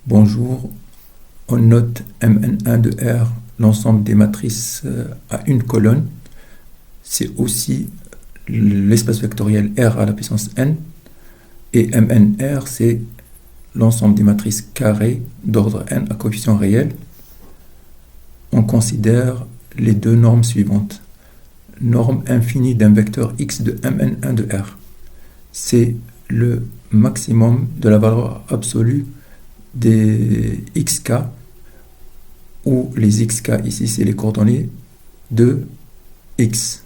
Bonjour, on note Mn1 de R, l'ensemble des matrices à une colonne. C'est aussi l'espace vectoriel R à la puissance n. Et Mnr, c'est l'ensemble des matrices carrées d'ordre n à coefficient réel. On considère les deux normes suivantes. Norme infinie d'un vecteur x de Mn1 de R. C'est le maximum de la valeur absolue des xk, où les xk ici c'est les coordonnées de x.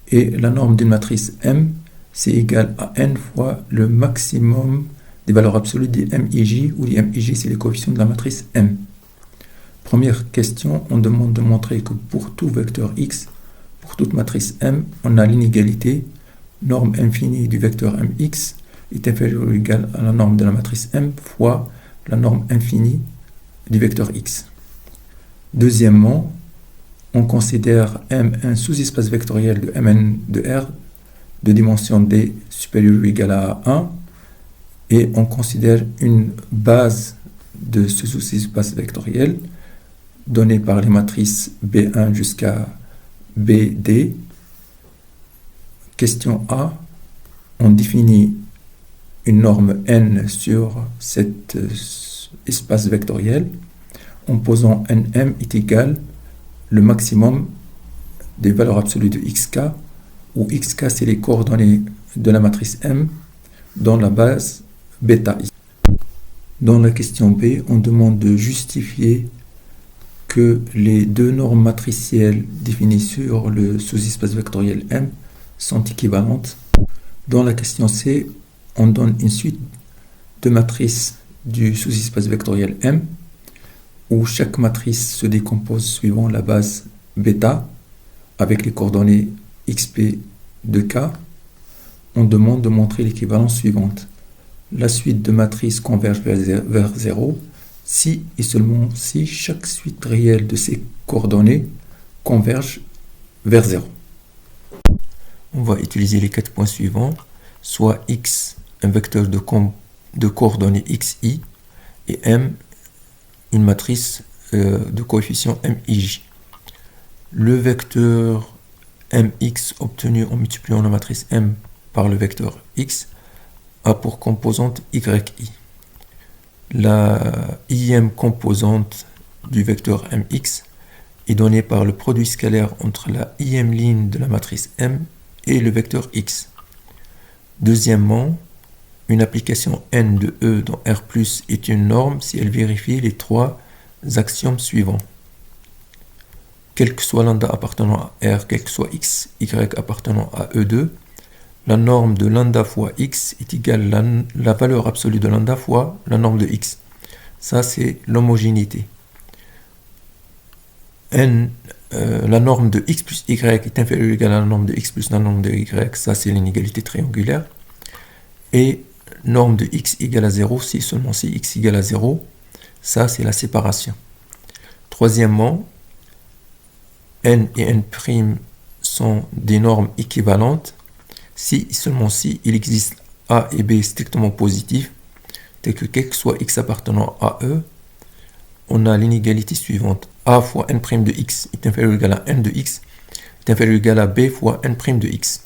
Et la norme d'une matrice M, c'est égal à n fois le maximum des valeurs absolues des MIJ, où les MIJ c'est les coefficients de la matrice M. Première question, on demande de montrer que pour tout vecteur x, pour toute matrice M, on a l'inégalité norme infinie du vecteur Mx est inférieure ou égale à la norme de la matrice M fois la norme infinie du vecteur x. Deuxièmement, on considère M un sous-espace vectoriel de Mn de R de dimension D supérieure ou égale à 1 et on considère une base de ce sous-espace vectoriel donnée par les matrices B1 jusqu'à BD. Question A, on définit une norme n sur cet espace vectoriel en posant nm est égal le maximum des valeurs absolues de xk, où xk c'est les coordonnées de la matrice M dans la base bêta. Dans la question B, on demande de justifier que les deux normes matricielles définies sur le sous-espace vectoriel M sont équivalentes. Dans la question C, on donne une suite de matrices du sous-espace vectoriel M, où chaque matrice se décompose suivant la base bêta, avec les coordonnées xp de k. On demande de montrer l'équivalence suivante. La suite de matrices converge vers 0, si et seulement si chaque suite réelle de ces coordonnées converge vers 0. On va utiliser les 4 points suivants, soit x, un vecteur de coordonnées xi, et m, une matrice de coefficient mij. Le vecteur mx obtenu en multipliant la matrice m par le vecteur x a pour composante yi. La im composante du vecteur mx est donnée par le produit scalaire entre la im ligne de la matrice m et le vecteur x. Deuxièmement, une application n de E dans R+ est une norme si elle vérifie les trois axiomes suivants. Quel que soit lambda appartenant à R, quel que soit x, y appartenant à E2, la norme de lambda fois x est égale à la valeur absolue de lambda fois la norme de x. Ça, c'est l'homogénéité. La norme de x plus y est inférieure ou égale à la norme de x plus la norme de y. Ça, c'est l'inégalité triangulaire. Et norme de x égale à 0, si seulement si x égale à 0, ça c'est la séparation. Troisièmement, n et n' sont des normes équivalentes, si seulement si il existe a et b strictement positifs, tel que quel que soit x appartenant à E, on a l'inégalité suivante. A fois n' de x est inférieur ou égal à n de x, est inférieur ou égal à b fois n' de x.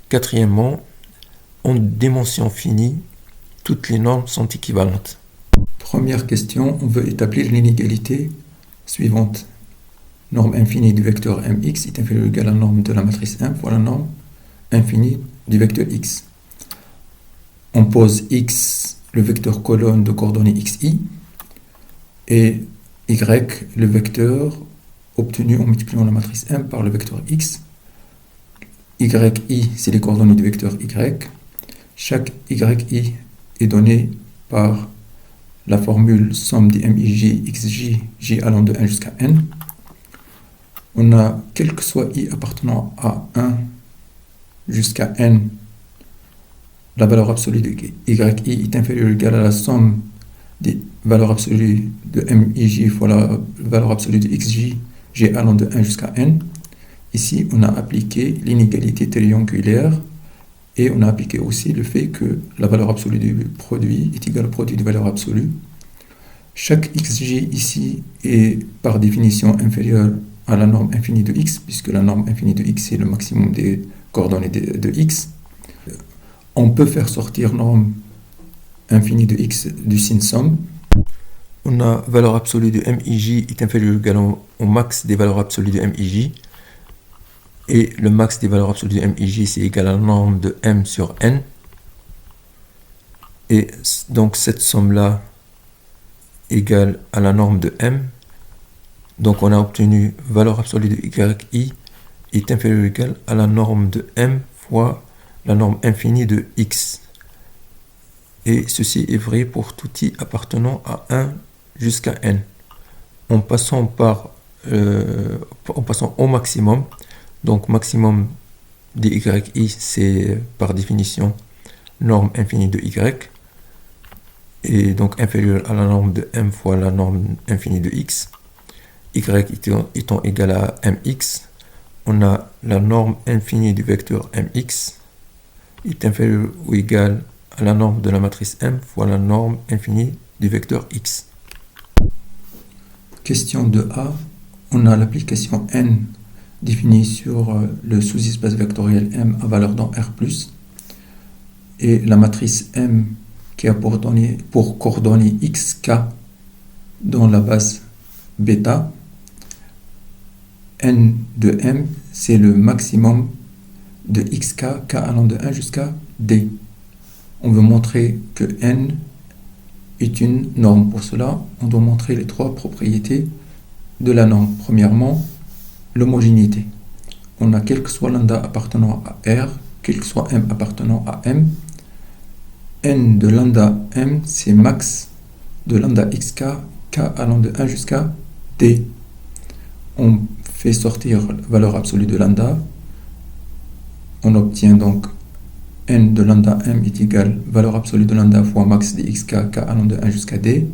Quatrièmement, en dimension finie, toutes les normes sont équivalentes. Première question, on veut établir l'inégalité suivante. Norme infinie du vecteur mx est inférieure ou égale à la norme de la matrice M fois la norme infinie du vecteur x. On pose x, le vecteur colonne de coordonnées xi, et y, le vecteur obtenu en multipliant la matrice M par le vecteur x. yi, c'est les coordonnées du vecteur y. Chaque yi est donné par la formule somme des mij, xj, j allant de 1 jusqu'à n. On a quel que soit i appartenant à 1 jusqu'à n, la valeur absolue de yi est inférieure ou égale à la somme des valeurs absolues de mij fois la valeur absolue de xj, j allant de 1 jusqu'à n. Ici, on a appliqué l'inégalité triangulaire Et on a appliqué aussi le fait que la valeur absolue du produit est égale au produit de valeur absolue. Chaque xj ici est par définition inférieur à la norme infinie de x, puisque la norme infinie de x est le maximum des coordonnées de x. On peut faire sortir norme infinie de x du signe somme. On a valeur absolue de mij est inférieur ou égal au max des valeurs absolues de mij. Et le max des valeurs absolues de mij, c'est égal à la norme de m sur n. Et donc cette somme-là égale à la norme de m. Donc on a obtenu valeur absolue de yi est inférieur ou égal à la norme de m fois la norme infinie de x. Et ceci est vrai pour tout i appartenant à 1 jusqu'à n. En passant au maximum, donc maximum des yi, c'est par définition norme infinie de y, et donc inférieur à la norme de m fois la norme infinie de x, y étant égal à mx, on a la norme infinie du vecteur mx est inférieur ou égal à la norme de la matrice m fois la norme infinie du vecteur x. Question 2a, on a l'application n définie sur le sous-espace vectoriel M à valeur dans R+, et la matrice M qui a pour coordonnées xk dans la base bêta. N de M, c'est le maximum de xk, k allant de 1 jusqu'à d. On veut montrer que N est une norme. Pour cela, on doit montrer les trois propriétés de la norme. Premièrement, l'homogénéité. On a quel que soit lambda appartenant à R, quel que soit M appartenant à M, N de lambda M, c'est max de lambda xk, k allant de 1 jusqu'à d. On fait sortir la valeur absolue de lambda. On obtient donc N de lambda M est égal valeur absolue de lambda fois max de xk, k allant de 1 jusqu'à d.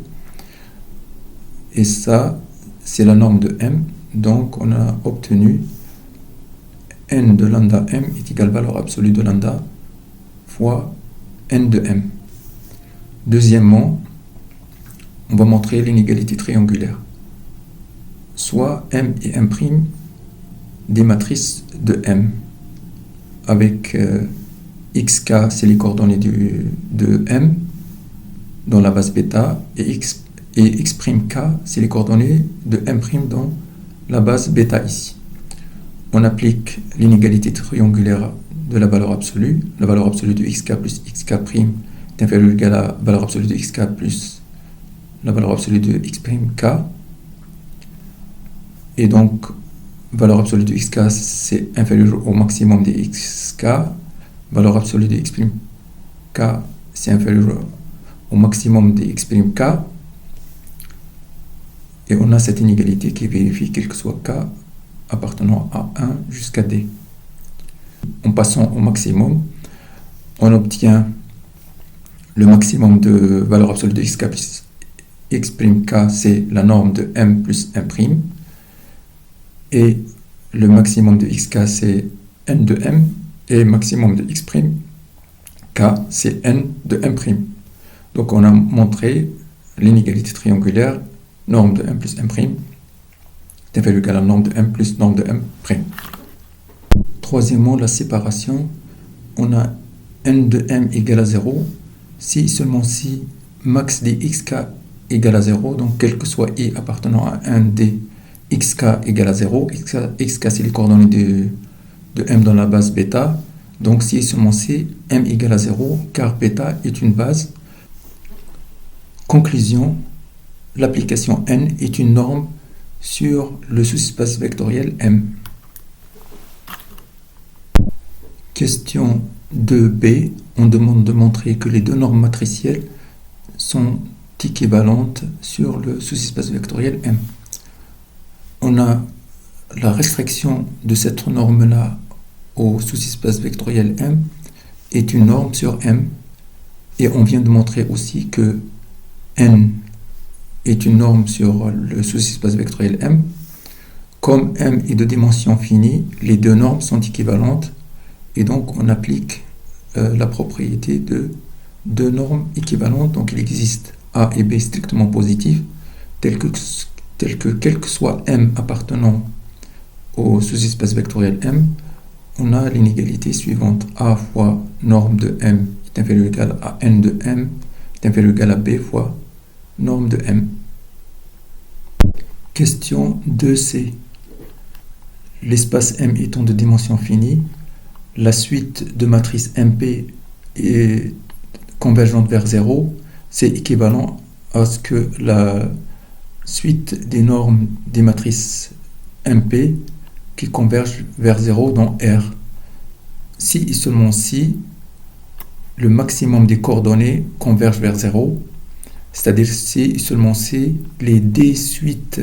Et ça, c'est la norme de M. Donc, on a obtenu N de lambda M est égal valeur absolue de lambda fois N de M. Deuxièmement, on va montrer l'inégalité triangulaire. Soit M et M' des matrices de M, avec xk, c'est les coordonnées de M dans la base bêta, et x'k, c'est les coordonnées de M' dans la base bêta ici. On applique l'inégalité triangulaire de la valeur absolue. La valeur absolue de xk plus xk' est inférieure ou égale à la valeur absolue de xk plus la valeur absolue de x'k. Et donc, valeur absolue de xk, c'est inférieur au maximum de xk. Valeur absolue de x'k, c'est inférieur au maximum de x'k. Et on a cette inégalité qui vérifie quel que soit k appartenant à 1 jusqu'à d. En passant au maximum, on obtient le maximum de valeur absolue de xk plus x'k, c'est la norme de m plus m'. Et le maximum de xk, c'est n de m. Et le maximum de x'k, c'est n de m'. Donc on a montré l'inégalité triangulaire norme de m plus m' est inférieure ou égale à la norme de m plus norme de m'. Troisièmement, la séparation. On a n de m égale à 0 si seulement si max des xk égale à 0, donc quel que soit i appartenant à 1 d, xk égale à 0, xk c'est les coordonnées de m dans la base bêta, donc si seulement si m égale à 0, car bêta est une base. Conclusion, l'application n est une norme sur le sous-espace vectoriel M. Question 2b, on demande de montrer que les deux normes matricielles sont équivalentes sur le sous-espace vectoriel M. On a la restriction de cette norme-là au sous-espace vectoriel M est une norme sur M, et on vient de montrer aussi que N est une norme sur le sous-espace vectoriel M. Comme M est de dimension finie, les deux normes sont équivalentes, et donc on applique la propriété de deux normes équivalentes. Donc il existe A et B strictement positifs, tels que quel que soit M appartenant au sous-espace vectoriel M, on a l'inégalité suivante. A fois norme de M est inférieur ou égal à N de M est inférieur ou égal à B fois norme de M. Question 2C. L'espace M étant de dimension finie, la suite de matrices MP est convergente vers 0, c'est équivalent à ce que la suite des normes des matrices MP qui convergent vers 0 dans R. Si et seulement si le maximum des coordonnées converge vers 0, c'est-à-dire si et seulement si les D suites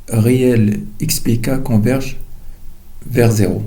réelles XPK convergent vers 0.